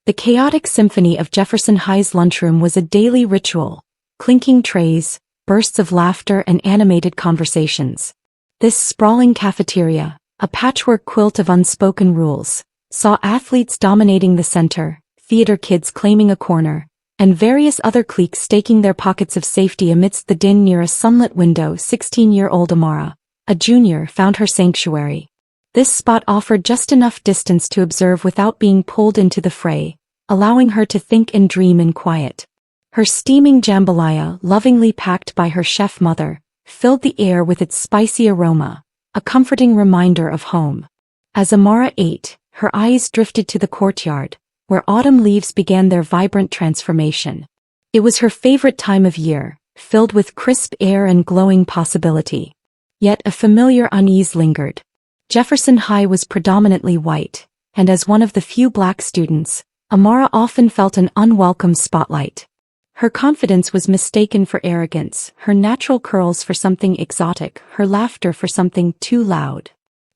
The chaotic symphony of Jefferson High's lunchroom was a daily ritual: clinking trays, bursts of laughter, and animated conversations. This sprawling cafeteria, a patchwork quilt of unspoken rules, saw athletes dominating the center, theater kids claiming a corner, and various other cliques staking their pockets of safety amidst the din. Near a sunlit window, 16-year-old Amara, a junior, found her sanctuary. This spot offered just enough distance to observe without being pulled into the fray, allowing her to think and dream in quiet. Her steaming jambalaya, lovingly packed by her chef mother, filled the air with its spicy aroma, a comforting reminder of home. As Amara ate, her eyes drifted to the courtyard, where autumn leaves began their vibrant transformation. It was her favorite time of year, filled with crisp air and glowing possibility. Yet a familiar unease lingered. Jefferson High was predominantly white, and as one of the few black students, Amara often felt an unwelcome spotlight. Her confidence was mistaken for arrogance, her natural curls for something exotic, her laughter for something too loud.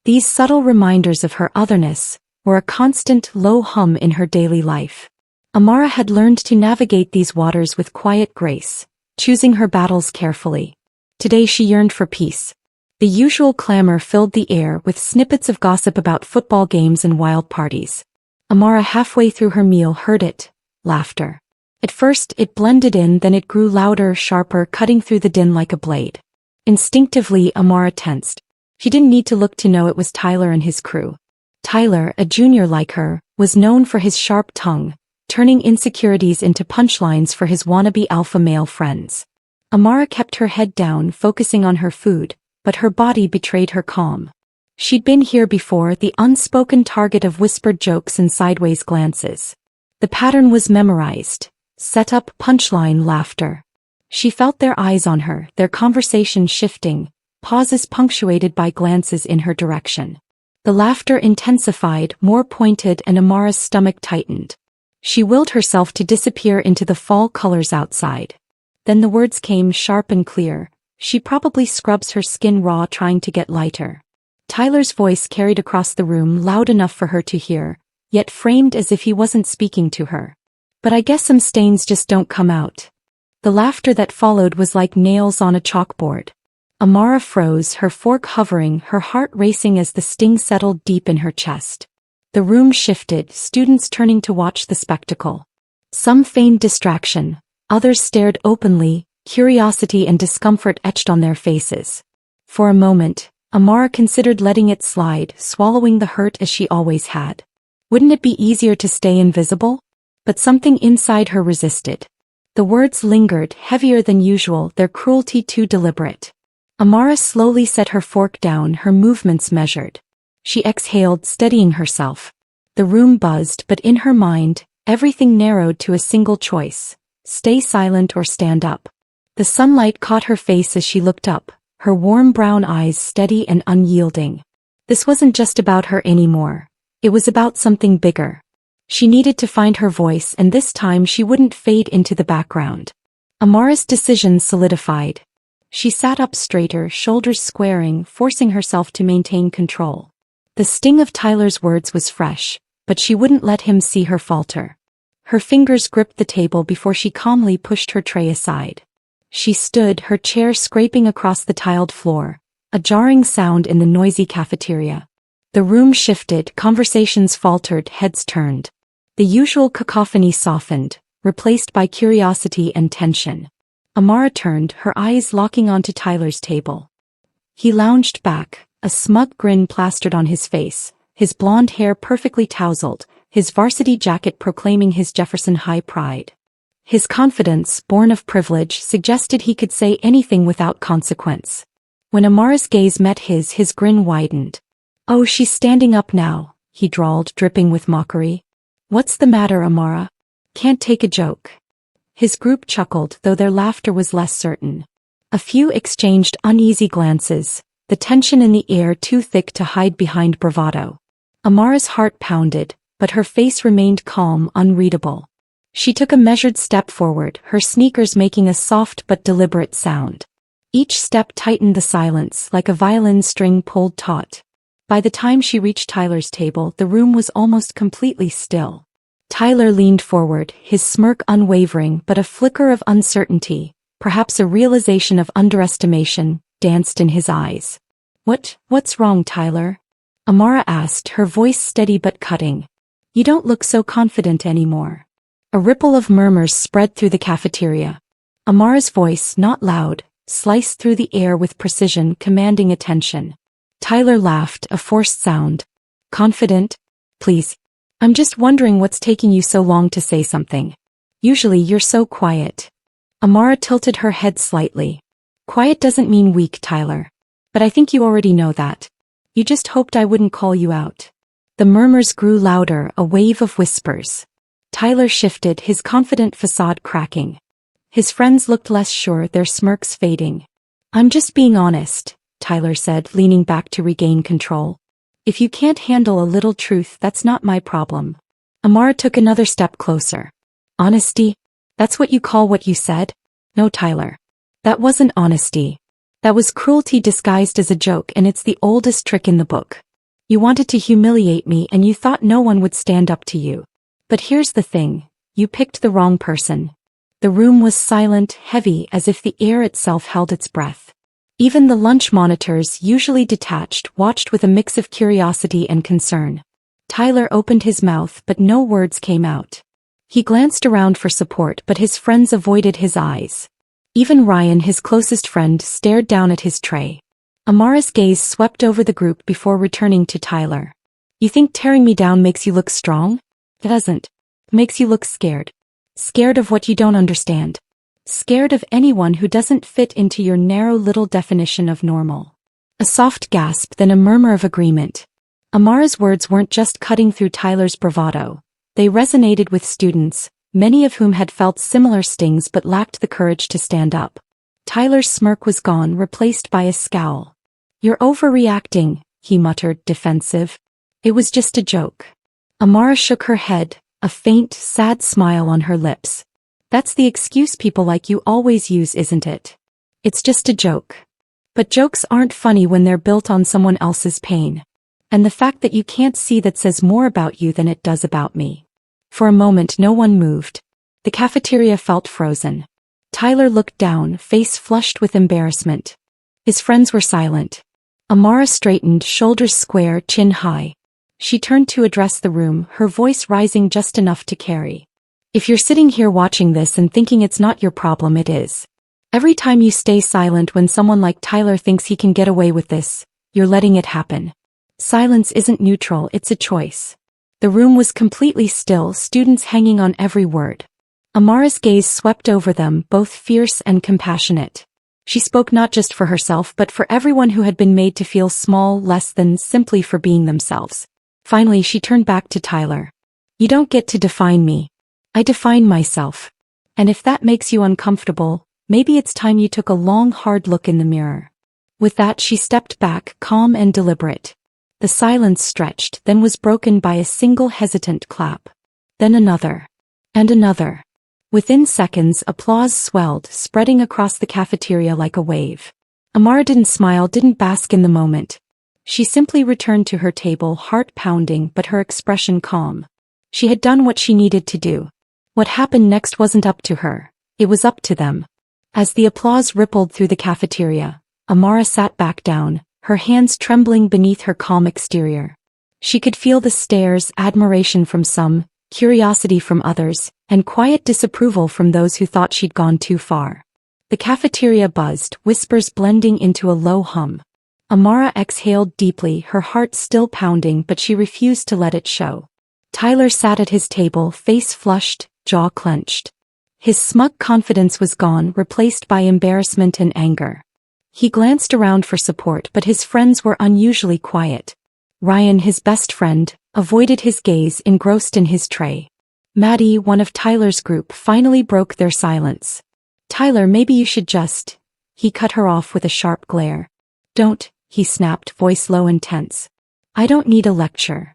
These subtle reminders of her otherness were a constant low hum in her daily life. Amara had learned to navigate these waters with quiet grace, choosing her battles carefully. Today she yearned for peace. The usual clamor filled the air with snippets of gossip about football games and wild parties. Amara, halfway through her meal, heard it: laughter. At first it blended in, then it grew louder, sharper, cutting through the din like a blade. Instinctively, Amara tensed. She didn't need to look to know it was Tyler and his crew. Tyler, a junior like her, was known for his sharp tongue, turning insecurities into punchlines for his wannabe alpha male friends. Amara kept her head down, focusing on her food, but her body betrayed her calm. She'd been here before, the unspoken target of whispered jokes and sideways glances. The pattern was memorized: setup, punchline, laughter. She felt their eyes on her, their conversation shifting, pauses punctuated by glances in her direction. The laughter intensified, more pointed, and Amara's stomach tightened. She willed herself to disappear into the fall colors outside. Then the words came, sharp and clear: "She probably scrubs her skin raw trying to get lighter." Tyler's voice carried across the room, loud enough for her to hear, yet framed as if he wasn't speaking to her. "But I guess some stains just don't come out." The laughter that followed was like nails on a chalkboard. Amara froze, her fork hovering, her heart racing as the sting settled deep in her chest. The room shifted, students turning to watch the spectacle. Some feigned distraction, others stared openly, curiosity and discomfort etched on their faces. For a moment, Amara considered letting it slide, swallowing the hurt as she always had. Wouldn't it be easier to stay invisible? But something inside her resisted. The words lingered, heavier than usual, their cruelty too deliberate. Amara slowly set her fork down, her movements measured. She exhaled, steadying herself. The room buzzed, but in her mind, everything narrowed to a single choice: stay silent or stand up. The sunlight caught her face as she looked up, her warm brown eyes steady and unyielding. This wasn't just about her anymore. It was about something bigger. She needed to find her voice, and this time she wouldn't fade into the background. Amara's decision solidified. She sat up straighter, shoulders squaring, forcing herself to maintain control. The sting of Tyler's words was fresh, but she wouldn't let him see her falter. Her fingers gripped the table before she calmly pushed her tray aside. She stood, her chair scraping across the tiled floor, a jarring sound in the noisy cafeteria. The room shifted, conversations faltered, heads turned. The usual cacophony softened, replaced by curiosity and tension. Amara turned, her eyes locking onto Tyler's table. He lounged back, a smug grin plastered on his face, his blonde hair perfectly tousled, his varsity jacket proclaiming his Jefferson High pride. His confidence, born of privilege, suggested he could say anything without consequence. When Amara's gaze met his grin widened. "Oh, she's standing up now," he drawled, dripping with mockery. "What's the matter, Amara? Can't take a joke?" His group chuckled, though their laughter was less certain. A few exchanged uneasy glances, the tension in the air too thick to hide behind bravado. Amara's heart pounded, but her face remained calm, unreadable. She took a measured step forward, her sneakers making a soft but deliberate sound. Each step tightened the silence, like a violin string pulled taut. By the time she reached Tyler's table, the room was almost completely still. Tyler leaned forward, his smirk unwavering but a flicker of uncertainty, perhaps a realization of underestimation, danced in his eyes. What's wrong, Tyler? Amara asked, her voice steady but cutting. You don't look so confident anymore. A ripple of murmurs spread through the cafeteria. Amara's voice, not loud, sliced through the air with precision, commanding attention. Tyler laughed, a forced sound. Confident? Please. I'm just wondering what's taking you so long to say something. Usually you're so quiet. Amara tilted her head slightly. Quiet doesn't mean weak, Tyler. But I think you already know that. You just hoped I wouldn't call you out. The murmurs grew louder, a wave of whispers. Tyler shifted, his confident facade cracking. His friends looked less sure, their smirks fading. I'm just being honest, Tyler said, leaning back to regain control. If you can't handle a little truth, that's not my problem. Amara took another step closer. Honesty? That's what you call what you said? No, Tyler. That wasn't honesty. That was cruelty disguised as a joke, and it's the oldest trick in the book. You wanted to humiliate me and you thought no one would stand up to you. But here's the thing, you picked the wrong person. The room was silent, heavy, as if the air itself held its breath. Even the lunch monitors, usually detached, watched with a mix of curiosity and concern. Tyler opened his mouth, but no words came out. He glanced around for support, but his friends avoided his eyes. Even Ryan, his closest friend, stared down at his tray. Amara's gaze swept over the group before returning to Tyler. You think tearing me down makes you look strong? It doesn't. It makes you look scared. Scared of what you don't understand. Scared of anyone who doesn't fit into your narrow little definition of normal. A soft gasp, then a murmur of agreement. Amara's words weren't just cutting through Tyler's bravado. They resonated with students, many of whom had felt similar stings but lacked the courage to stand up. Tyler's smirk was gone, replaced by a scowl. You're overreacting, he muttered, defensive. It was just a joke. Amara shook her head, a faint, sad smile on her lips. That's the excuse people like you always use, isn't it? It's just a joke. But jokes aren't funny when they're built on someone else's pain. And the fact that you can't see that says more about you than it does about me. For a moment no one moved. The cafeteria felt frozen. Tyler looked down, face flushed with embarrassment. His friends were silent. Amara straightened, shoulders square, chin high. She turned to address the room, her voice rising just enough to carry. If you're sitting here watching this and thinking it's not your problem, it is. Every time you stay silent when someone like Tyler thinks he can get away with this, you're letting it happen. Silence isn't neutral, it's a choice. The room was completely still, students hanging on every word. Amara's gaze swept over them, both fierce and compassionate. She spoke not just for herself but for everyone who had been made to feel small, less than, simply for being themselves. Finally she turned back to Tyler. You don't get to define me. I define myself. And if that makes you uncomfortable, maybe it's time you took a long, hard look in the mirror. With that she stepped back, calm and deliberate. The silence stretched, then was broken by a single hesitant clap. Then another. And another. Within seconds applause swelled, spreading across the cafeteria like a wave. Amara didn't smile, didn't bask in the moment. She simply returned to her table, heart pounding but her expression calm. She had done what she needed to do. What happened next wasn't up to her. It was up to them. As the applause rippled through the cafeteria, Amara sat back down, her hands trembling beneath her calm exterior. She could feel the stares, admiration from some, curiosity from others, and quiet disapproval from those who thought she'd gone too far. The cafeteria buzzed, whispers blending into a low hum. Amara exhaled deeply, her heart still pounding, but she refused to let it show. Tyler sat at his table, face flushed, jaw clenched. His smug confidence was gone, replaced by embarrassment and anger. He glanced around for support, but his friends were unusually quiet. Ryan, his best friend, avoided his gaze, engrossed in his tray. Maddie, one of Tyler's group, finally broke their silence. Tyler, maybe you should just... He cut her off with a sharp glare. Don't, he snapped, voice low and tense. I don't need a lecture.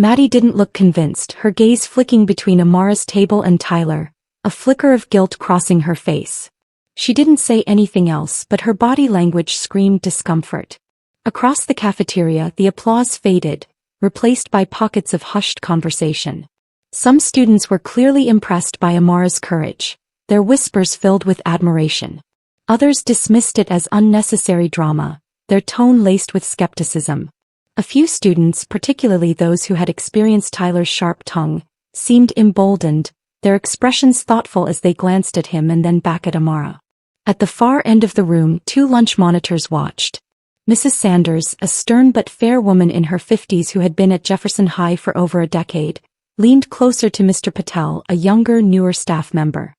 Maddie didn't look convinced, her gaze flicking between Amara's table and Tyler, a flicker of guilt crossing her face. She didn't say anything else, but her body language screamed discomfort. Across the cafeteria, the applause faded, replaced by pockets of hushed conversation. Some students were clearly impressed by Amara's courage, their whispers filled with admiration. Others dismissed it as unnecessary drama, their tone laced with skepticism. A few students, particularly those who had experienced Tyler's sharp tongue, seemed emboldened, their expressions thoughtful as they glanced at him and then back at Amara. At the far end of the room, 2 lunch monitors watched. Mrs. Sanders, a stern but fair woman in her 50s who had been at Jefferson High for over a decade, leaned closer to Mr. Patel, a younger, newer staff member.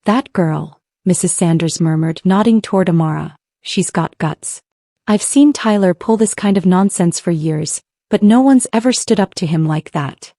"That girl," Mrs. Sanders murmured, nodding toward Amara. "She's got guts. I've seen Tyler pull this kind of nonsense for years, but no one's ever stood up to him like that."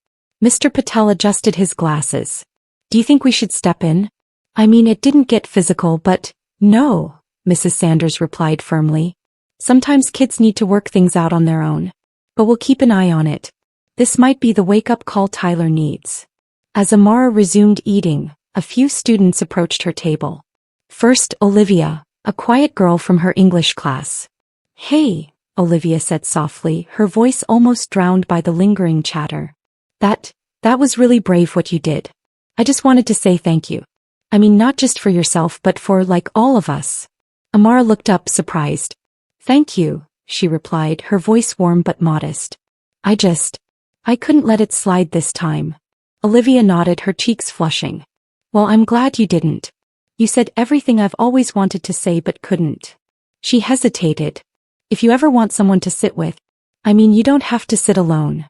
Mr. Patel adjusted his glasses. "Do you think we should step in? I mean, it didn't get physical, but—" "No," Mrs. Sanders replied firmly. "Sometimes kids need to work things out on their own. But we'll keep an eye on it. This might be the wake-up call Tyler needs." As Amara resumed eating, a few students approached her table. First, Olivia, a quiet girl from her English class. "Hey," Olivia said softly, her voice almost drowned by the lingering chatter. That was really brave what you did. I just wanted to say thank you. I mean, not just for yourself but for, like, all of us." Amara looked up, surprised. "Thank you," she replied, her voice warm but modest. I couldn't let it slide this time." Olivia nodded, her cheeks flushing. "Well, I'm glad you didn't. You said everything I've always wanted to say but couldn't." She hesitated. "If you ever want someone to sit with, I mean, you don't have to sit alone."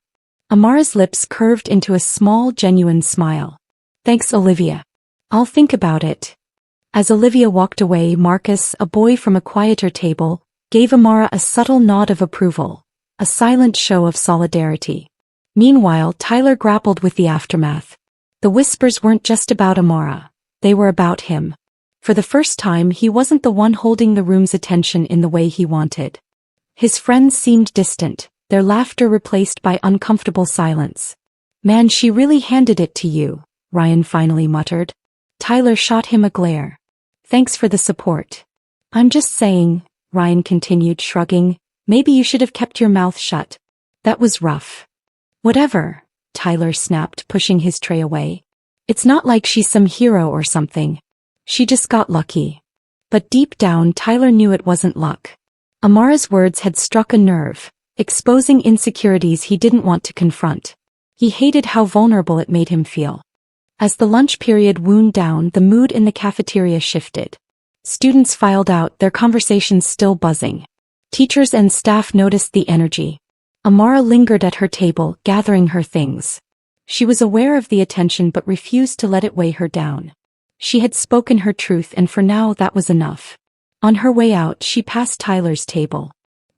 Amara's lips curved into a small, genuine smile. "Thanks, Olivia. I'll think about it." As Olivia walked away, Marcus, a boy from a quieter table, gave Amara a subtle nod of approval, a silent show of solidarity. Meanwhile, Tyler grappled with the aftermath. The whispers weren't just about Amara, they were about him. For the first time, he wasn't the one holding the room's attention in the way he wanted. His friends seemed distant, their laughter replaced by uncomfortable silence. "Man, she really handed it to you," Ryan finally muttered. Tyler shot him a glare. "Thanks for the support." "I'm just saying," Ryan continued, shrugging, "maybe you should have kept your mouth shut. That was rough." "Whatever," Tyler snapped, pushing his tray away. "It's not like she's some hero or something. She just got lucky." But deep down, Tyler knew it wasn't luck. Amara's words had struck a nerve, exposing insecurities he didn't want to confront. He hated how vulnerable it made him feel. As the lunch period wound down, the mood in the cafeteria shifted. Students filed out, their conversations still buzzing. Teachers and staff noticed the energy. Amara lingered at her table, gathering her things. She was aware of the attention but refused to let it weigh her down. She had spoken her truth, and for now that was enough. On her way out, she passed Tyler's table.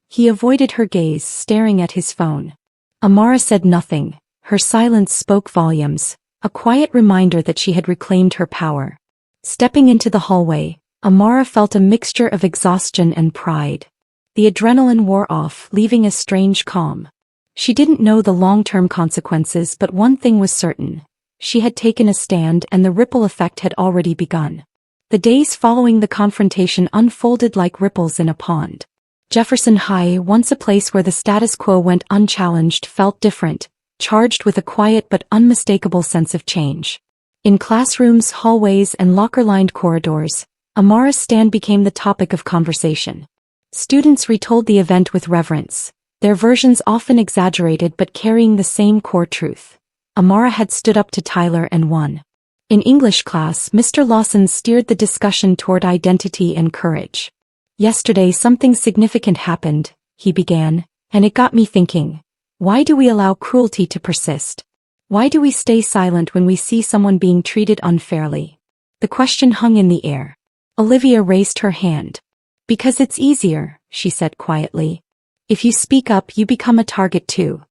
He avoided her gaze, staring at his phone. Amara said nothing. Her silence spoke volumes, a quiet reminder that she had reclaimed her power. Stepping into the hallway, Amara felt a mixture of exhaustion and pride. The adrenaline wore off, leaving a strange calm. She didn't know the long-term consequences, but one thing was certain. She had taken a stand, and the ripple effect had already begun. The days following the confrontation unfolded like ripples in a pond. Jefferson High, once a place where the status quo went unchallenged, felt different, charged with a quiet but unmistakable sense of change. In classrooms, hallways, and locker-lined corridors, Amara's stand became the topic of conversation. Students retold the event with reverence, their versions often exaggerated but carrying the same core truth. Amara had stood up to Tyler and won. In English class, Mr. Lawson steered the discussion toward identity and courage. "Yesterday something significant happened," he began, "and it got me thinking. Why do we allow cruelty to persist? Why do we stay silent when we see someone being treated unfairly?" The question hung in the air. Olivia raised her hand. "Because it's easier," she said quietly. "If you speak up, you become a target too."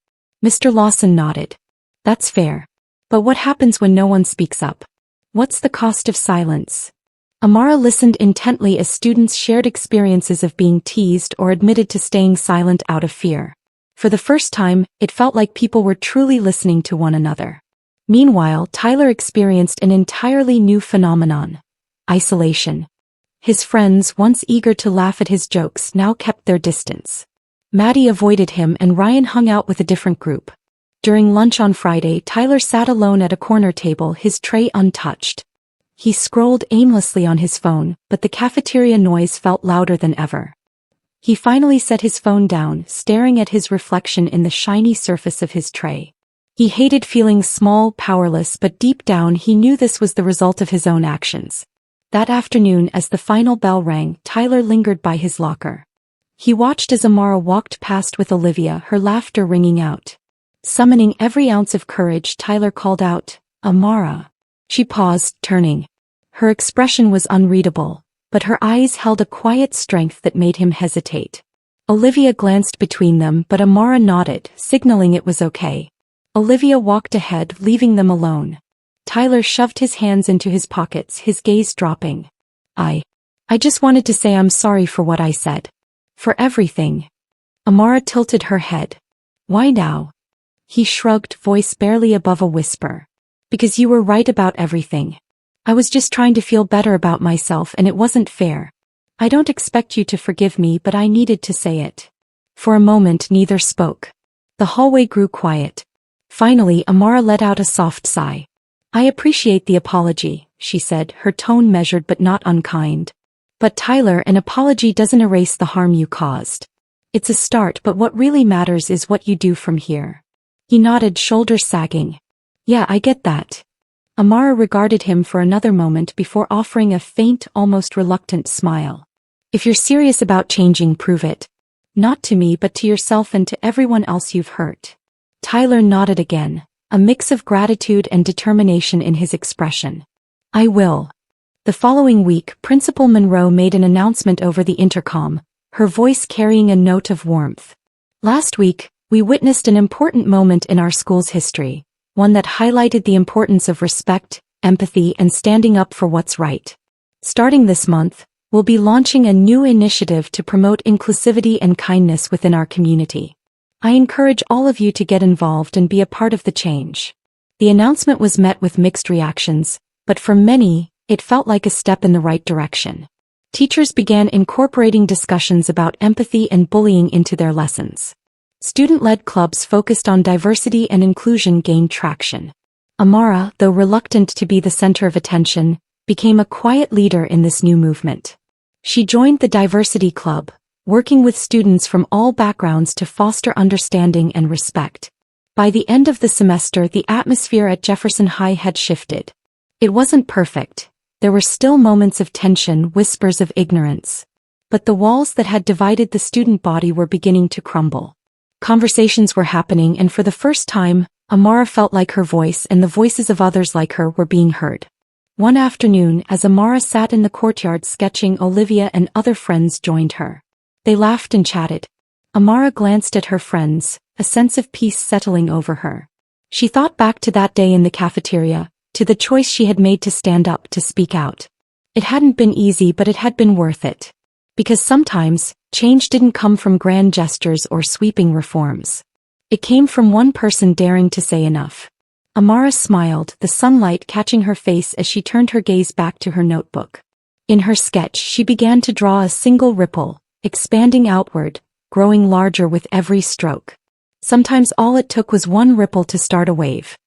Mr. Lawson nodded. "That's fair. But what happens when no one speaks up? What's the cost of silence?" Amara listened intently as students shared experiences of being teased or admitted to staying silent out of fear. For the first time, it felt like people were truly listening to one another. Meanwhile, Tyler experienced an entirely new phenomenon: isolation. His friends, once eager to laugh at his jokes, now kept their distance. Maddie avoided him and Ryan hung out with a different group. During lunch on Friday, Tyler sat alone at a corner table, his tray untouched. He scrolled aimlessly on his phone, but the cafeteria noise felt louder than ever. He finally set his phone down, staring at his reflection in the shiny surface of his tray. He hated feeling small, powerless, but deep down he knew this was the result of his own actions. That afternoon, as the final bell rang, Tyler lingered by his locker. He watched as Amara walked past with Olivia, her laughter ringing out. Summoning every ounce of courage, Tyler called out, "Amara." She paused, turning. Her expression was unreadable, but her eyes held a quiet strength that made him hesitate. Olivia glanced between them, but Amara nodded, signaling it was okay. Olivia walked ahead, leaving them alone. Tyler shoved his hands into his pockets, his gaze dropping. I just wanted to say I'm sorry for what I said. For everything." Amara tilted her head. "Why now?" He shrugged, voice barely above a whisper. "Because you were right about everything. I was just trying to feel better about myself and it wasn't fair. I don't expect you to forgive me, but I needed to say it." For a moment neither spoke. The hallway grew quiet. Finally, Amara let out a soft sigh. "I appreciate the apology," she said, her tone measured but not unkind. "But Tyler, an apology doesn't erase the harm you caused. It's a start, but what really matters is what you do from here." He nodded, shoulders sagging. "Yeah, I get that." Amara regarded him for another moment before offering a faint, almost reluctant smile. "If you're serious about changing, prove it. Not to me, but to yourself and to everyone else you've hurt." Tyler nodded again, a mix of gratitude and determination in his expression. "I will." The following week, Principal Monroe made an announcement over the intercom, her voice carrying a note of warmth. "Last week, we witnessed an important moment in our school's history, one that highlighted the importance of respect, empathy, and standing up for what's right. Starting this month, we'll be launching a new initiative to promote inclusivity and kindness within our community. I encourage all of you to get involved and be a part of the change." The announcement was met with mixed reactions, but for many, it felt like a step in the right direction. Teachers began incorporating discussions about empathy and bullying into their lessons. Student-led clubs focused on diversity and inclusion gained traction. Amara, though reluctant to be the center of attention, became a quiet leader in this new movement. She joined the Diversity Club, working with students from all backgrounds to foster understanding and respect. By the end of the semester, the atmosphere at Jefferson High had shifted. It wasn't perfect. There were still moments of tension, whispers of ignorance. But the walls that had divided the student body were beginning to crumble. Conversations were happening, and for the first time, Amara felt like her voice and the voices of others like her were being heard. One afternoon, as Amara sat in the courtyard sketching, Olivia and other friends joined her. They laughed and chatted. Amara glanced at her friends, a sense of peace settling over her. She thought back to that day in the cafeteria, to the choice she had made to stand up, to speak out. It hadn't been easy, but it had been worth it. Because sometimes, change didn't come from grand gestures or sweeping reforms. It came from one person daring to say enough. Amara smiled, the sunlight catching her face as she turned her gaze back to her notebook. In her sketch, she began to draw a single ripple, expanding outward, growing larger with every stroke. Sometimes all it took was one ripple to start a wave.